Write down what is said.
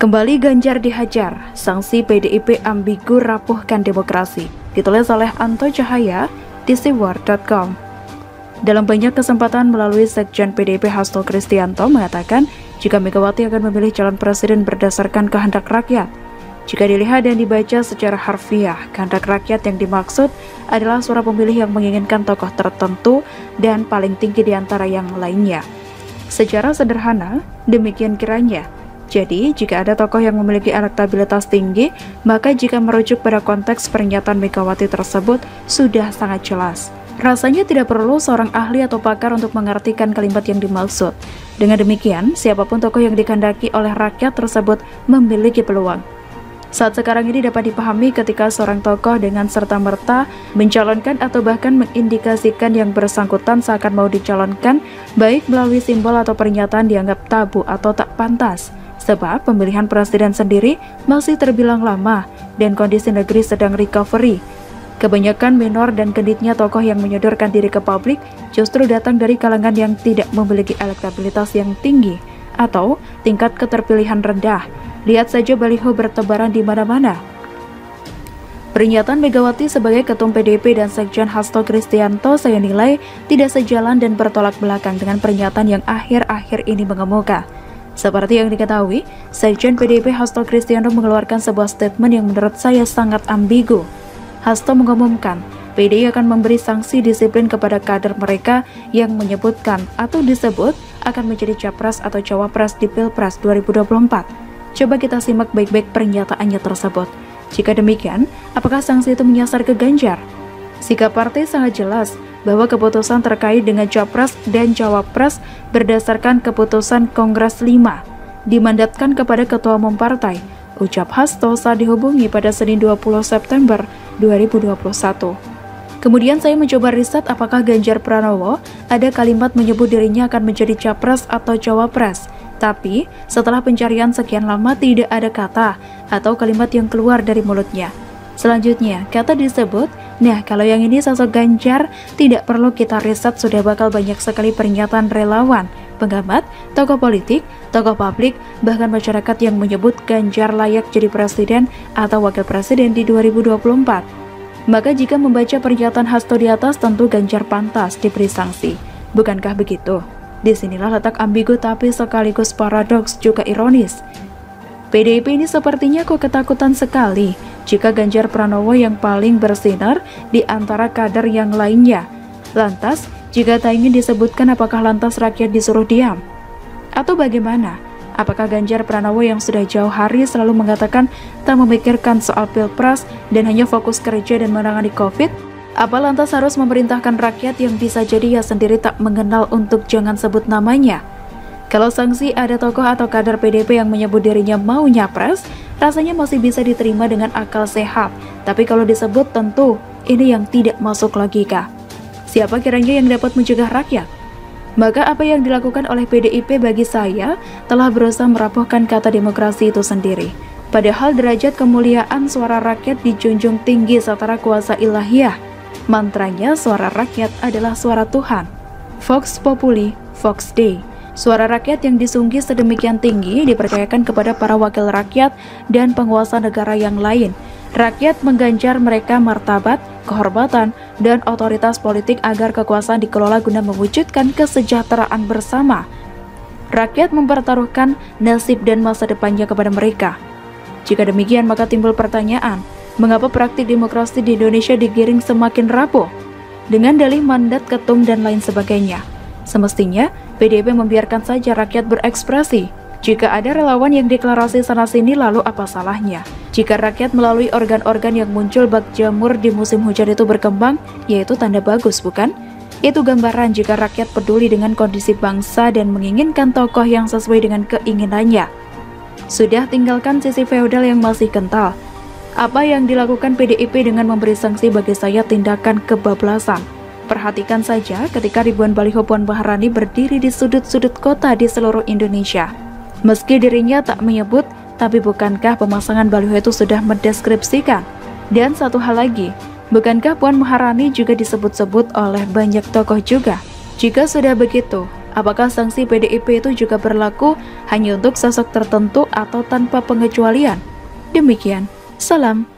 Kembali Ganjar dihajar, sanksi PDIP ambigu rapuhkan demokrasi. Ditulis oleh Anto Cahaya di siwar.com. Dalam banyak kesempatan melalui Sekjen PDIP Hasto Kristianto mengatakan jika Megawati akan memilih calon presiden berdasarkan kehendak rakyat. Jika dilihat dan dibaca secara harfiah, kehendak rakyat yang dimaksud adalah suara pemilih yang menginginkan tokoh tertentu dan paling tinggi di antara yang lainnya. Secara sederhana, demikian kiranya. Jadi, jika ada tokoh yang memiliki elektabilitas tinggi, maka jika merujuk pada konteks pernyataan Megawati tersebut, sudah sangat jelas. Rasanya tidak perlu seorang ahli atau pakar untuk mengartikan kalimat yang dimaksud. Dengan demikian, siapapun tokoh yang dikehendaki oleh rakyat tersebut memiliki peluang. Saat sekarang ini dapat dipahami ketika seorang tokoh dengan serta-merta mencalonkan atau bahkan mengindikasikan yang bersangkutan seakan mau dicalonkan, baik melalui simbol atau pernyataan dianggap tabu atau tak pantas. Sebab pemilihan presiden sendiri masih terbilang lama dan kondisi negeri sedang recovery. Kebanyakan minor dan genitnya tokoh yang menyodorkan diri ke publik justru datang dari kalangan yang tidak memiliki elektabilitas yang tinggi atau tingkat keterpilihan rendah. Lihat saja baliho bertebaran di mana-mana. Pernyataan Megawati sebagai Ketum PDIP dan Sekjen Hasto Kristianto saya nilai tidak sejalan dan bertolak belakang dengan pernyataan yang akhir-akhir ini mengemuka. Seperti yang diketahui, Sekjen PDIP Hasto Kristianto mengeluarkan sebuah statement yang menurut saya sangat ambigu. Hasto mengumumkan, PDI akan memberi sanksi disiplin kepada kader mereka yang menyebutkan atau disebut akan menjadi capres atau cawapres di Pilpres 2024. Coba kita simak baik-baik pernyataannya tersebut. Jika demikian, apakah sanksi itu menyasar ke Ganjar? Sikap partai sangat jelas bahwa keputusan terkait dengan capres dan cawapres berdasarkan keputusan Kongres 5 dimandatkan kepada Ketua Umum Partai, ucap Hasto saat dihubungi pada Senin 20 September 2021. Kemudian saya mencoba riset apakah Ganjar Pranowo ada kalimat menyebut dirinya akan menjadi capres atau cawapres. Tapi setelah pencarian sekian lama tidak ada kata atau kalimat yang keluar dari mulutnya. Selanjutnya, kata disebut, nah kalau yang ini sosok Ganjar, tidak perlu kita riset, sudah bakal banyak sekali pernyataan relawan, pengamat, tokoh politik, tokoh publik, bahkan masyarakat yang menyebut Ganjar layak jadi presiden atau wakil presiden di 2024. Maka jika membaca pernyataan Hasto di atas, tentu Ganjar pantas diberi sanksi. Bukankah begitu? Disinilah letak ambigu tapi sekaligus paradoks juga ironis. PDIP ini sepertinya kok ketakutan sekali jika Ganjar Pranowo yang paling bersinar di antara kader yang lainnya. Lantas, jika tak ingin disebutkan apakah lantas rakyat disuruh diam? Atau bagaimana? Apakah Ganjar Pranowo yang sudah jauh hari selalu mengatakan tak memikirkan soal Pilpres dan hanya fokus kerja dan menangani COVID? Apa lantas harus memerintahkan rakyat yang bisa jadi ia sendiri tak mengenal untuk jangan sebut namanya? Kalau sanksi ada tokoh atau kader PDIP yang menyebut dirinya mau nyapres, rasanya masih bisa diterima dengan akal sehat. Tapi kalau disebut tentu ini yang tidak masuk logika. Siapa kiranya yang dapat mencegah rakyat? Maka apa yang dilakukan oleh PDIP bagi saya telah berusaha merapuhkan kata demokrasi itu sendiri. Padahal derajat kemuliaan suara rakyat dijunjung tinggi setara kuasa ilahiyah. Mantranya suara rakyat adalah suara Tuhan. Vox Populi, Vox Dei. Suara rakyat yang disunggi sedemikian tinggi dipercayakan kepada para wakil rakyat dan penguasa negara yang lain. Rakyat mengganjar mereka martabat, kehormatan, dan otoritas politik agar kekuasaan dikelola guna mewujudkan kesejahteraan bersama. Rakyat mempertaruhkan nasib dan masa depannya kepada mereka. Jika demikian, maka timbul pertanyaan, mengapa praktik demokrasi di Indonesia digiring semakin rapuh? Dengan dalih mandat ketum dan lain sebagainya. Semestinya, PDIP membiarkan saja rakyat berekspresi. Jika ada relawan yang deklarasi sana-sini, lalu apa salahnya? Jika rakyat melalui organ-organ yang muncul bak jamur di musim hujan itu berkembang, yaitu tanda bagus, bukan? Itu gambaran jika rakyat peduli dengan kondisi bangsa dan menginginkan tokoh yang sesuai dengan keinginannya. Sudah tinggalkan sisi feodal yang masih kental. Apa yang dilakukan PDIP dengan memberi sanksi bagi saya tindakan kebablasan. Perhatikan saja ketika ribuan baliho Puan Maharani berdiri di sudut-sudut kota di seluruh Indonesia. Meski dirinya tak menyebut, tapi bukankah pemasangan baliho itu sudah mendeskripsikan? Dan satu hal lagi, bukankah Puan Maharani juga disebut-sebut oleh banyak tokoh juga? Jika sudah begitu, Apakah sanksi PDIP itu juga berlaku hanya untuk sosok tertentu atau tanpa pengecualian? Demikian, salam.